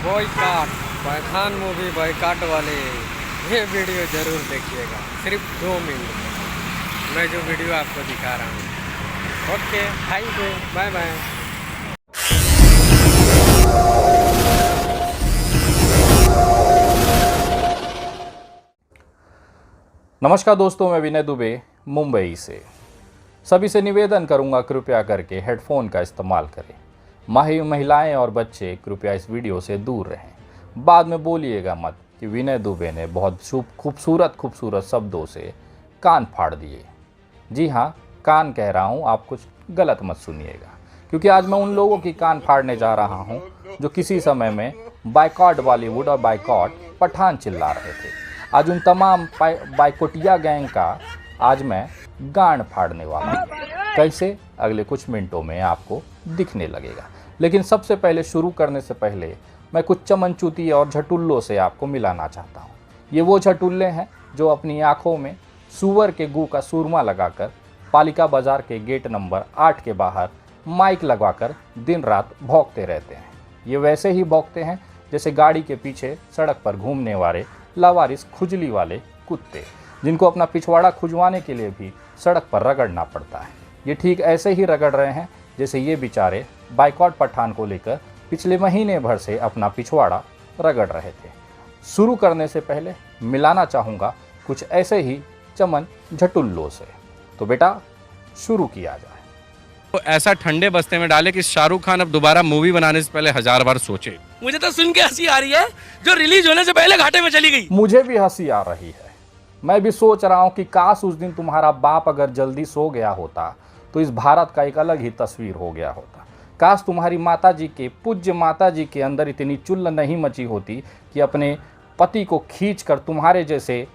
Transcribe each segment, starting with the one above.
Boycott Pathan movie boycott वाले ये video ज़रूर देखिएगा। सिर्फ 2 मिनट मैं जो वीडियो आपको दिखा रहा हूँ। Okay, thank you, bye bye. नमस्कार दोस्तों, मैं विनय दुबे मुंबई से। सभी से निवेदन करूंगा, कृपया करके हेडफोन का इस्तेमाल करें। महिलाएं और बच्चे कृपया इस वीडियो से दूर रहें। बाद में बोलिएगा मत कि विनय दुबे ने बहुत खूबसूरत शब्दों से कान फाड़ दिए। जी हाँ, कान कह रहा हूँ, आप कुछ गलत मत सुनिएगा, क्योंकि आज मैं उन लोगों की कान फाड़ने जा रहा हूँ जो किसी समय में बायकॉट बॉलीवुड और बायकॉट पठान चिल्ला रहे थे। आज उन तमाम बायकोटिया गैंग का आज मैं गांड फाड़ने वाला हूँ। कैसे, अगले कुछ मिनटों में आपको दिखने लगेगा। लेकिन सबसे पहले, शुरू करने से पहले मैं कुछ चमनचूती और झटुल्लों से आपको मिलाना चाहता हूँ। ये वो झटुल्ले हैं जो अपनी आंखों में सूअर के गू का सूरमा लगाकर पालिका बाजार के गेट नंबर 8 के बाहर माइक लगवाकर दिन रात भौंकते रहते हैं। ये वैसे ही भौंकते हैं जैसे गाड़ी के पीछे सड़क पर घूमने वाले लावारिस खुजली वाले कुत्ते, जिनको अपना पिछवाड़ा खुजवाने के लिए भी सड़क पर रगड़ना पड़ता है। ये ठीक ऐसे ही रगड़ रहे हैं जैसे ये बेचारे बायकॉट पठान को लेकर पिछले महीने भर से अपना पिछवाड़ा रगड़ रहे थे। शुरू करने से पहले मिलाना चाहूँगा कुछ ऐसे ही चमन झटुल्लों से। तो बेटा, शुरू किया जाए। तो ऐसा ठंडे बस्ते में डाले कि शाहरुख खान अब दोबारा मूवी बनाने से पहले 1000 बार सोचे। मुझे तो सुन के हंसी आ रही है जो रिलीज होने से पहले घाटे में चली गई। मुझे भी हंसी आ रही है। मैं भी सोच रहा हूँ कि काश उस दिन तुम्हारा बाप अगर जल्दी सो गया होता तो इस भारत का एक अलग ही तस्वीर हो गया होता। काश तुम्हारी माताजी के, पूज्य माताजी के अंदर इतनी चुल्ल नहीं मची होती कि अपने पति को खींचकर तुम्हारे जैसे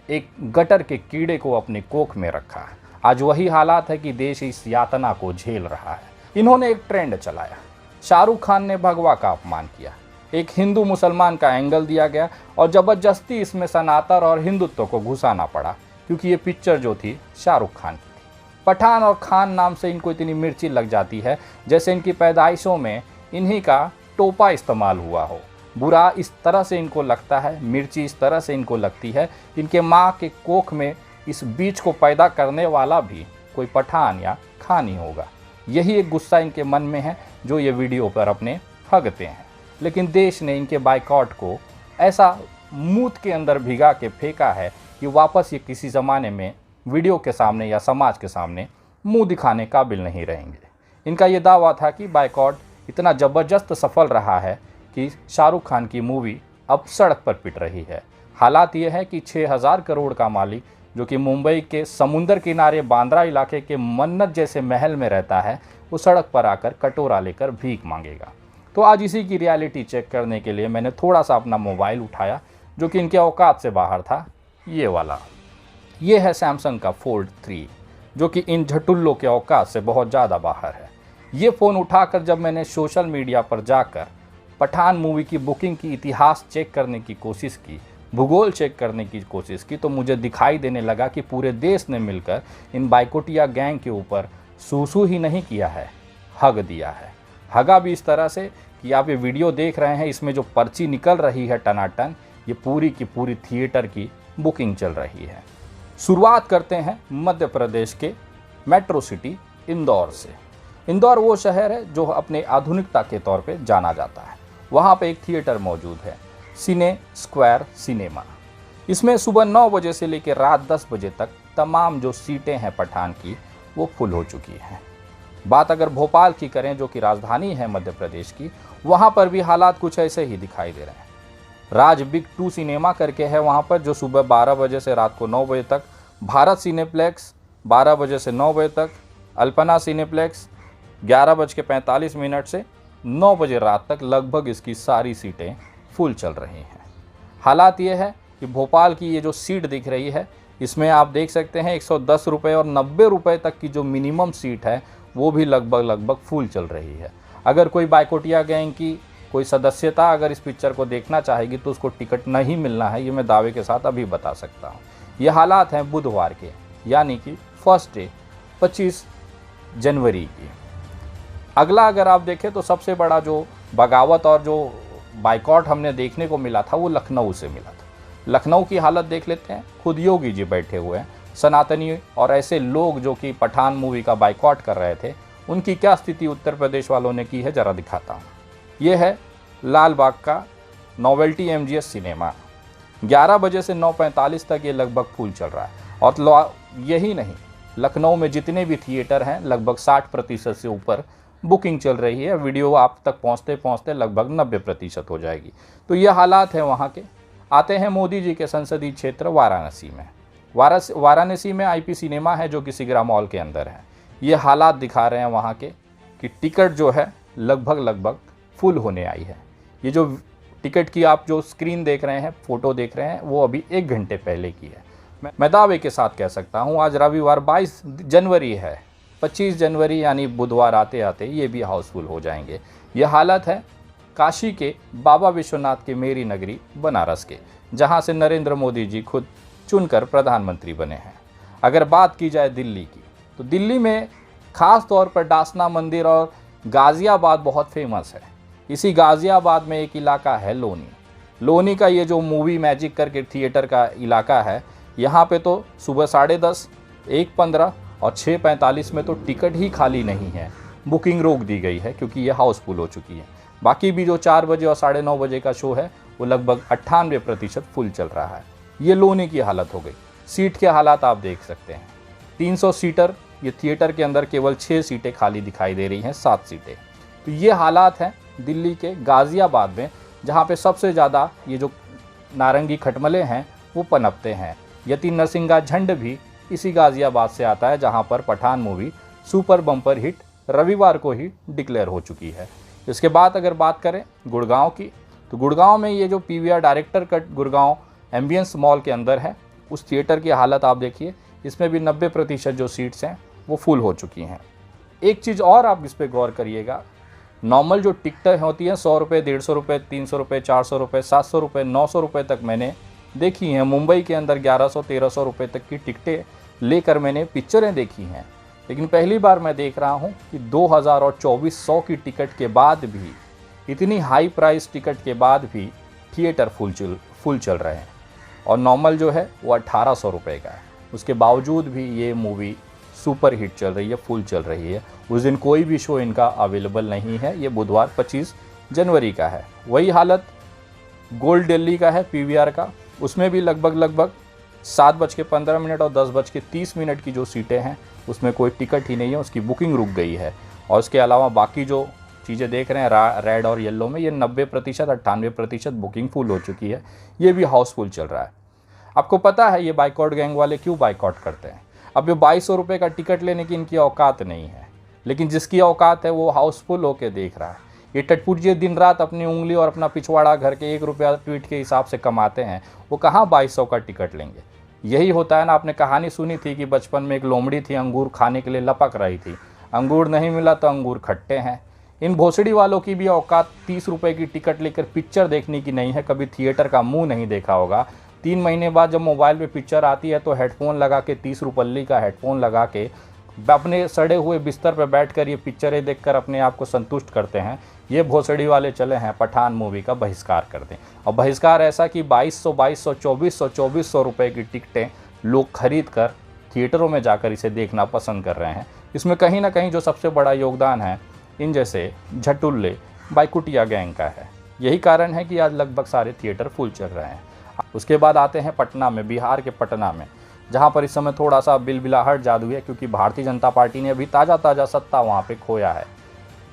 एक गटर के कीड़े को अपने कोख में रखा। आज वही हालात है कि देश इस यातना को झेल रहा है। इन्होंने एक ट्रेंड चलाया। शाहरुख खान ने भगवा का अपमान किया, एक हिंदू मुसलमान का एंगल दिया गया और ज़बरदस्ती इसमें सनातन और हिंदुत्व को घुसाना पड़ा, क्योंकि ये पिक्चर जो थी शाहरुख खान की थी। पठान और खान नाम से इनको इतनी मिर्ची लग जाती है जैसे इनकी पैदाइशों में इन्हीं का टोपा इस्तेमाल हुआ हो। बुरा इस तरह से इनको लगता है, मिर्ची इस तरह से इनको लगती है, इनके माँ के कोख में इस बीज को पैदा करने वाला भी कोई पठान या खान ही होगा। यही एक गुस्सा इनके मन में है जो ये वीडियो पर अपने हगते हैं। लेकिन देश ने इनके बायकॉट को ऐसा मूत के अंदर भिगा के फेंका है कि वापस ये किसी ज़माने में वीडियो के सामने या समाज के सामने मुंह दिखाने काबिल नहीं रहेंगे। इनका ये दावा था कि बायकॉट इतना ज़बरदस्त सफल रहा है कि शाहरुख खान की मूवी अब सड़क पर पिट रही है। हालात ये है कि 6000 करोड़ का मालिक, जो कि मुंबई के समुंदर किनारे बांद्रा इलाके के मन्नत जैसे महल में रहता है, वो सड़क पर आकर कटोरा लेकर भीख मांगेगा। तो आज इसी की रियलिटी चेक करने के लिए मैंने थोड़ा सा अपना मोबाइल उठाया, जो कि इनके औकात से बाहर था। ये वाला, ये है सैमसंग का फोल्ड 3, जो कि इन झटुल्लों के औकात से बहुत ज़्यादा बाहर है। ये फ़ोन उठाकर जब मैंने सोशल मीडिया पर जाकर पठान मूवी की बुकिंग की इतिहास चेक करने की कोशिश की, भूगोल चेक करने की कोशिश की, तो मुझे दिखाई देने लगा कि पूरे देश ने मिलकर इन बायकोटिया गैंग के ऊपर सूसू ही नहीं किया है, हग दिया है। हगा भी इस तरह से कि आप ये वीडियो देख रहे हैं, इसमें जो पर्ची निकल रही है टनाटन, ये पूरी की पूरी थिएटर की बुकिंग चल रही है। शुरुआत करते हैं मध्य प्रदेश के मेट्रो सिटी इंदौर से। इंदौर वो शहर है जो अपने आधुनिकता के तौर पे जाना जाता है। वहाँ पे एक थिएटर मौजूद है, सिने स्क्वायर सिनेमा। इसमें सुबह 9 बजे से लेकर रात 10 बजे तक तमाम जो सीटें हैं पठान की, वो फुल हो चुकी हैं। बात अगर भोपाल की करें, जो कि राजधानी है मध्य प्रदेश की, वहाँ पर भी हालात कुछ ऐसे ही दिखाई दे रहे हैं। राज बिग 2 सिनेमा करके है वहाँ पर, जो सुबह 12 बजे से रात को 9 बजे तक, भारत सिनेप्लेक्स 12 बजे से 9 बजे तक, अल्पना सिनेप्लेक्स 11:45 से 9 बजे रात तक लगभग इसकी सारी सीटें फुल चल रही हैं। हालात ये है कि भोपाल की ये जो सीट दिख रही है, इसमें आप देख सकते हैं 110 रुपये और 90 रुपये तक की जो मिनिमम सीट है, वो भी लगभग फुल चल रही है। अगर कोई बायकोटिया गैंग की कोई सदस्यता अगर इस पिक्चर को देखना चाहेगी तो उसको टिकट नहीं मिलना है, ये मैं दावे के साथ अभी बता सकता हूँ। ये हालात हैं बुधवार के, यानी कि फर्स्ट डे 25 जनवरी की। अगला अगर आप देखें तो सबसे बड़ा जो बगावत और जो बाइकॉट हमने देखने को मिला था वो लखनऊ से मिला था। लखनऊ की हालत देख लेते हैं। खुद योगी जी बैठे हुए हैं, सनातनी और ऐसे लोग जो कि पठान मूवी का बाइकॉट कर रहे थे, उनकी क्या स्थिति उत्तर प्रदेश वालों ने की है जरा दिखाता हूँ। ये है लाल बाग का नोवेल्टी MGS सिनेमा। 11 बजे से 9:45 तक ये लगभग फुल चल रहा है। और यही नहीं, लखनऊ में जितने भी थिएटर हैं लगभग 60% से ऊपर बुकिंग चल रही है। वीडियो आप तक पहुंचते पहुंचते लगभग 90% हो जाएगी। तो ये हालात हैं वहाँ के। आते हैं मोदी जी के संसदीय क्षेत्र वाराणसी में। वाराणसी में IP सिनेमा है जो कि सिगरा मॉल के अंदर है। ये हालात दिखा रहे हैं वहाँ के कि टिकट जो है लगभग फुल होने आई है। ये जो टिकट की आप जो स्क्रीन देख रहे हैं, फ़ोटो देख रहे हैं, वो अभी 1 घंटे पहले की है। मैं दावे के साथ कह सकता हूँ आज रविवार 22 जनवरी है, 25 जनवरी यानी बुधवार आते आते ये भी हाउसफुल हो जाएंगे। ये हालत है काशी के बाबा विश्वनाथ के मेरी नगरी बनारस के, जहाँ से नरेंद्र मोदी जी खुद चुनकर प्रधानमंत्री बने हैं। अगर बात की जाए दिल्ली की, तो दिल्ली में ख़ास तौर पर डासना मंदिर और गाज़ियाबाद बहुत फेमस है। इसी गाज़ियाबाद में एक इलाका है लोनी का, ये जो मूवी मैजिक करके थिएटर का इलाका है, यहाँ पे तो सुबह 10:30, 1:15 और 6:45 में तो टिकट ही खाली नहीं है। बुकिंग रोक दी गई है क्योंकि ये हाउसफुल हो चुकी है। बाकी भी जो 4 बजे और 9:30 बजे का शो है वो लगभग 98% फुल चल रहा है। ये लोनी की हालत हो गई। सीट के हालात आप देख सकते हैं। 300 सीटर ये थिएटर के अंदर केवल 6 सीटें खाली दिखाई दे रही हैं, 7 सीटें। तो ये हालात हैं दिल्ली के गाज़ियाबाद में, जहाँ पे सबसे ज़्यादा ये जो नारंगी खटमले हैं वो पनपते हैं। यति नरसिंगा झंड भी इसी गाज़ियाबाद से आता है, जहाँ पर Pathaan movie super bumper hit रविवार को ही डिक्लेयर हो चुकी है। इसके बाद अगर बात करें गुड़गांव की, तो गुड़गांव में ये जो PVR director cut Gurgaon ambience mall के अंदर है, उस थिएटर की हालत आप देखिए। इसमें भी 90% जो सीट्स हैं वो फुल हो चुकी हैं। एक चीज़ और आप इस पर गौर करिएगा, नॉर्मल जो टिकटें होती हैं 100 रुपये, 150 रुपये, 300 रुपये, 400 रुपये, 700 रुपये, 900 रुपये तक मैंने देखी हैं। मुंबई के अंदर 1100-1300 रुपये तक की टिकटें लेकर मैंने पिक्चरें देखी हैं। लेकिन पहली बार मैं देख रहा हूं कि 2000 और 2400 की टिकट के बाद भी, इतनी हाई प्राइस टिकट के बाद भी थिएटर फुल चल रहे हैं। और नॉर्मल जो है वो 1800 रुपये का है। उसके बावजूद भी ये मूवी सुपर हिट चल रही है, फुल चल रही है। उस दिन कोई भी शो इनका अवेलेबल नहीं है। ये बुधवार 25 जनवरी का है। वही हालत गोल्ड दिल्ली का है PVR का। उसमें भी लगभग 7:15 और 10:30 की जो सीटें हैं उसमें कोई टिकट ही नहीं है, उसकी बुकिंग रुक गई है। और उसके अलावा बाकी जो चीज़ें देख रहे हैं रेड और येलो में, ये 90%, 98% बुकिंग फुल हो चुकी है। ये भी हाउसफुल चल रहा है। आपको पता है ये बाइकॉट गैंग वाले क्यों बाइकॉट करते हैं? अब ये 2200 रुपये का टिकट लेने की इनकी औकात नहीं है, लेकिन जिसकी औकात है वो हाउसफुल होकर देख रहा है। ये टटपुटिये दिन रात अपनी उंगली और अपना पिछवाड़ा घर के 1 रुपया ट्वीट के हिसाब से कमाते हैं, वो कहाँ 2200 का टिकट लेंगे? यही होता है ना। आपने कहानी सुनी थी कि बचपन में एक लोमड़ी थी, अंगूर खाने के लिए लपक रही थी, अंगूर नहीं मिला तो अंगूर खट्टे हैं। इन भोसड़ी वालों की भी औकात 30 रुपये की टिकट लेकर पिक्चर देखने की नहीं है। कभी थिएटर का मुंह नहीं देखा होगा। 3 महीने बाद जब मोबाइल पे पिक्चर आती है तो हेडफोन लगा के, 30 रुपये का हेडफोन लगा के अपने सड़े हुए बिस्तर पर बैठकर ये पिक्चरें देखकर अपने आप को संतुष्ट करते हैं। ये भोसड़ी वाले चले हैं पठान मूवी का बहिष्कार कर दें। और बहिष्कार ऐसा कि 2200, 2400 रुपये की टिकटें लोग खरीद कर थिएटरों में जाकर इसे देखना पसंद कर रहे हैं। इसमें कहीं ना कहीं जो सबसे बड़ा योगदान है इन जैसे झटुल्ले बाइकुटिया गैंग का है। यही कारण है कि आज लगभग सारे थिएटर फुल चल रहे हैं। उसके बाद आते हैं पटना में, बिहार के पटना में, जहां पर इस समय थोड़ा सा बिलबिलाहट जादू है क्योंकि भारतीय जनता पार्टी ने अभी ताज़ा सत्ता वहां पे खोया है।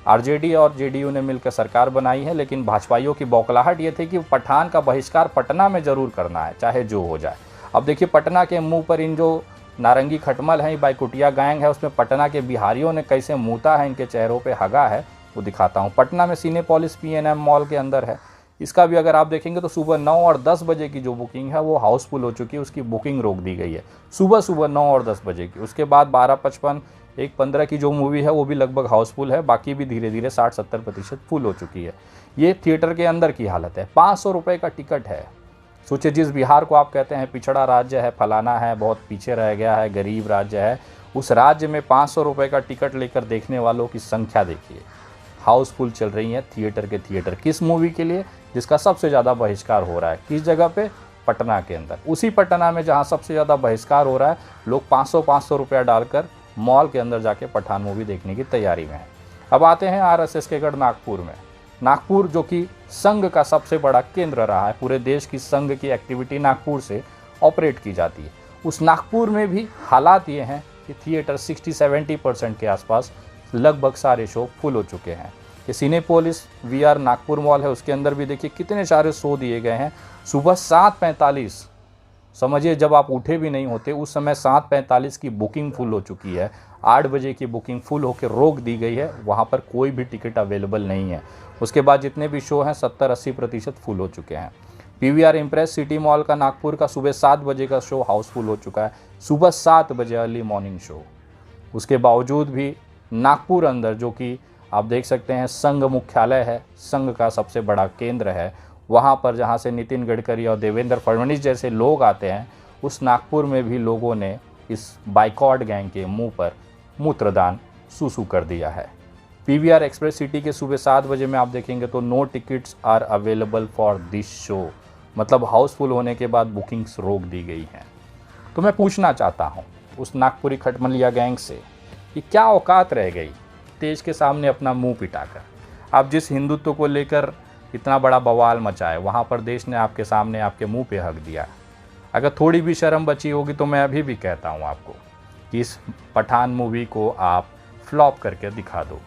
RJD और JDU ने मिलकर सरकार बनाई है, लेकिन भाजपाइयों की बौखलाहट ये थी कि पठान का बहिष्कार पटना में ज़रूर करना है, चाहे जो हो जाए। अब देखिए पटना के मुंह पर इन जो नारंगी खटमल हैं, बाइकुटिया गैंग है, उसमें पटना के बिहारियों ने कैसे मूता है, इनके चेहरों पे हगा है, वो दिखाता हूँ। पटना में सिनेपोलिस PNM मॉल के अंदर है। इसका भी अगर आप देखेंगे तो सुबह 9 और 10 बजे की जो बुकिंग है वो हाउसफुल हो चुकी है। उसकी बुकिंग रोक दी गई है सुबह 9 और 10 बजे की। उसके बाद 12:55, 1:15 की जो मूवी है वो भी लगभग हाउसफुल है। बाकी भी धीरे धीरे 60-70% फुल हो चुकी है। ये थिएटर के अंदर की हालत है। 500 रुपये का टिकट है। सोचिए, जिस बिहार को आप कहते हैं पिछड़ा राज्य है, फलाना है, बहुत पीछे रह गया है, गरीब राज्य है, उस राज्य में 500 रुपये का टिकट लेकर देखने वालों की संख्या देखिए। हाउसफुल चल रही हैं थिएटर के थिएटर। किस मूवी के लिए? जिसका सबसे ज़्यादा बहिष्कार हो रहा है। किस जगह पे? पटना के अंदर। उसी पटना में जहाँ सबसे ज़्यादा बहिष्कार हो रहा है, लोग 500 रुपया डालकर मॉल के अंदर जाके पठान मूवी देखने की तैयारी में है। अब आते हैं RSS के गढ़ नागपुर में। नागपुर जो कि संघ का सबसे बड़ा केंद्र रहा है, पूरे देश की संघ की एक्टिविटी नागपुर से ऑपरेट की जाती है। उस नागपुर में भी हालात ये हैं कि थिएटर 60-70% के आसपास लगभग सारे शो फुल हो चुके हैं। ये सिनेपोलिस VR नागपुर मॉल है, उसके अंदर भी देखिए कितने सारे शो दिए गए हैं। सुबह 7:45, समझिए जब आप उठे भी नहीं होते उस समय 7:45 की बुकिंग फुल हो चुकी है। 8 बजे की बुकिंग फुल होकर रोक दी गई है, वहाँ पर कोई भी टिकट अवेलेबल नहीं है। उसके बाद जितने भी शो हैं 70-80% फुल हो चुके हैं। PVR इम्प्रेस सिटी मॉल का नागपुर का सुबह 7 बजे का शो हाउसफुल हो चुका है, सुबह 7 बजे अर्ली मॉर्निंग शो। उसके बावजूद भी नागपुर अंदर, जो कि आप देख सकते हैं संघ मुख्यालय है, संघ का सबसे बड़ा केंद्र है, वहाँ पर जहाँ से नितिन गडकरी और देवेंद्र फडणवीस जैसे लोग आते हैं, उस नागपुर में भी लोगों ने इस बाइकॉट गैंग के मुंह पर मूत्रदान सूसू कर दिया है। PVR एक्सप्रेस सिटी के सुबह 7 बजे में आप देखेंगे तो no tickets are available for this show, मतलब हाउसफुल होने के बाद बुकिंग्स रोक दी गई हैं। तो मैं पूछना चाहता हूँ उस नागपुरी खटमलिया गैंग से कि क्या औकात रह गई देश के सामने अपना मुंह पिटाकर। आप जिस हिंदुत्व को लेकर इतना बड़ा बवाल मचाए, वहाँ पर देश ने आपके सामने आपके मुंह पे हक दिया। अगर थोड़ी भी शर्म बची होगी तो मैं अभी भी कहता हूँ आपको कि इस पठान मूवी को आप फ्लॉप करके दिखा दो।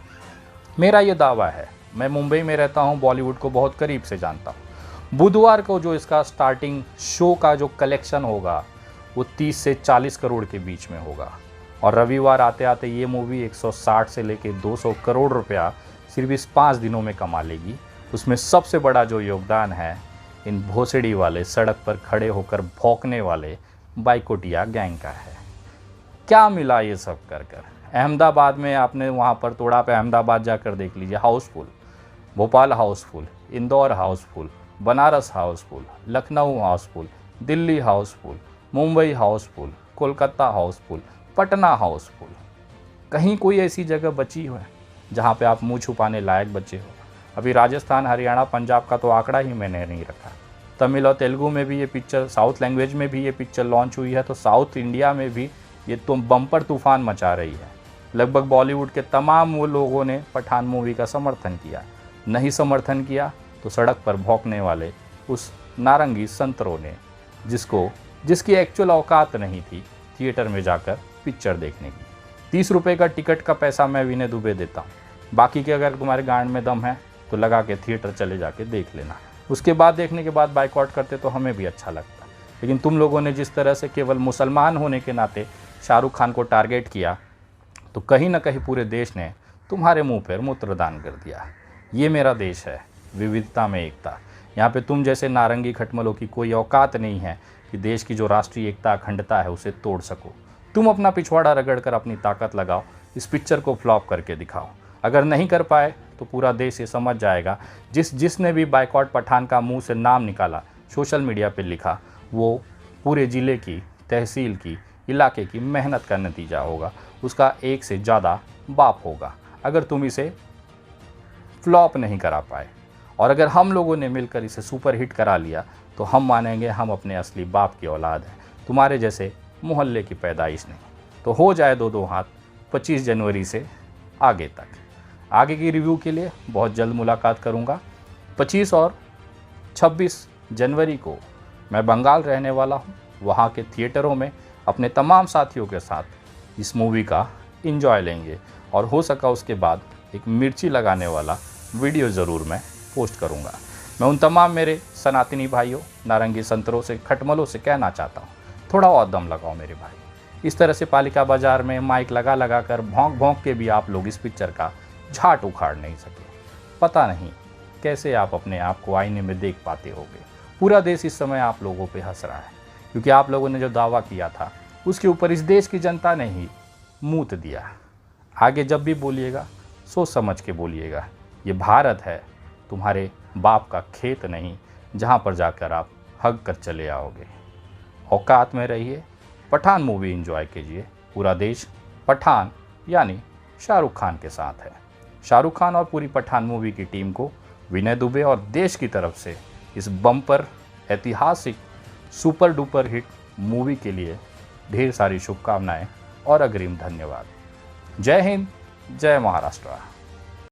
मेरा ये दावा है, मैं मुंबई में रहता हूँ, बॉलीवुड को बहुत करीब से जानता हूँ। बुधवार को जो इसका स्टार्टिंग शो का जो कलेक्शन होगा वो 30 से 40 करोड़ के बीच में होगा, और रविवार आते आते ये मूवी 160 से लेके 200 करोड़ रुपया सिर्फ इस 5 दिनों में कमा लेगी। उसमें सबसे बड़ा जो योगदान है इन भोसड़ी वाले, सड़क पर खड़े होकर भौंकने वाले बाइकोटिया गैंग का है। क्या मिला ये सब कर कर? अहमदाबाद में आपने वहाँ पर तोड़ा पे अहमदाबाद जाकर देख लीजिए, हाउसफुल। भोपाल हाउसफुल, इंदौर हाउसफुल, बनारस हाउसफुल, लखनऊ हाउसफुल, दिल्ली हाउसफुल, मुंबई हाउसफुल, कोलकाता हाउसफुल, पटना हाउसफुल। कहीं कोई ऐसी जगह बची है जहाँ पे आप मुंह छुपाने लायक बचे हो? अभी राजस्थान, हरियाणा, पंजाब का तो आंकड़ा ही मैंने नहीं रखा। तमिल और तेलुगु में भी ये पिक्चर, साउथ लैंग्वेज में भी ये पिक्चर लॉन्च हुई है, तो साउथ इंडिया में भी ये तो बम्पर तूफान मचा रही है। लगभग बॉलीवुड के तमाम वो लोगों ने पठान मूवी का समर्थन किया। नहीं समर्थन किया तो सड़क पर भौंकने वाले उस नारंगी संतरों ने, जिसकी एक्चुअल औकात नहीं थी थिएटर में जाकर पिक्चर देखने की। 30 रुपये का टिकट का पैसा मैं विनय दुबे देता हूँ, बाकी के अगर तुम्हारे गांड में दम है तो लगा के थिएटर चले जाके देख लेना। उसके बाद देखने के बाद बाइकआउट करते तो हमें भी अच्छा लगता। लेकिन तुम लोगों ने जिस तरह से केवल मुसलमान होने के नाते शाहरुख खान को टारगेट किया, तो कहीं ना कहीं पूरे देश ने तुम्हारे मुंह पर मूत्रदान कर दिया। ये मेरा देश है, विविधता में एकता। यहाँ पे तुम जैसे नारंगी खटमलों की कोई औकात नहीं है कि देश की जो राष्ट्रीय एकता अखंडता है उसे तोड़ सको। तुम अपना पिछवाड़ा रगड़ कर अपनी ताकत लगाओ, इस पिक्चर को फ्लॉप करके दिखाओ। अगर नहीं कर पाए तो पूरा देश ये समझ जाएगा, जिसने भी बाइकॉट पठान का मुंह से नाम निकाला, सोशल मीडिया पे लिखा, वो पूरे ज़िले की, तहसील की, इलाके की मेहनत का नतीजा होगा। उसका एक से ज़्यादा बाप होगा अगर तुम इसे फ्लॉप नहीं करा पाए। और अगर हम लोगों ने मिलकर इसे सुपर हिट करा लिया तो हम मानेंगे हम अपने असली बाप की औलाद हैं, तुम्हारे जैसे मोहल्ले की पैदाइश नहीं। तो हो जाए दो हाथ 25 जनवरी से आगे तक। आगे की रिव्यू के लिए बहुत जल्द मुलाकात करूंगा। 25 और 26 जनवरी को मैं बंगाल रहने वाला हूं, वहां के थिएटरों में अपने तमाम साथियों के साथ इस मूवी का एंजॉय लेंगे, और हो सका उसके बाद एक मिर्ची लगाने वाला वीडियो ज़रूर मैं पोस्ट करूंगा। मैं उन तमाम मेरे सनातनी भाइयों, नारंगी संतरों से, खटमलों से कहना चाहता हूँ, थोड़ा और दम लगाओ मेरे भाई। इस तरह से पालिका बाजार में माइक लगा कर भौंक के भी आप लोग इस पिक्चर का झाट उखाड़ नहीं सके। पता नहीं कैसे आप अपने आप को आईने में देख पाते होगे। पूरा देश इस समय आप लोगों पे हंस रहा है, क्योंकि आप लोगों ने जो दावा किया था उसके ऊपर इस देश की जनता ने ही मूत दिया। आगे जब भी बोलिएगा सोच समझ के बोलिएगा। ये भारत है, तुम्हारे बाप का खेत नहीं, जहाँ पर जाकर आप हग कर चले आओगे। औकात में रहिए, पठान मूवी एंजॉय कीजिए। पूरा देश पठान यानी शाहरुख खान के साथ है। शाहरुख खान और पूरी पठान मूवी की टीम को विनय दुबे और देश की तरफ से इस बम्पर ऐतिहासिक सुपर डुपर हिट मूवी के लिए ढेर सारी शुभकामनाएं और अग्रिम धन्यवाद। जय हिंद, जय महाराष्ट्र।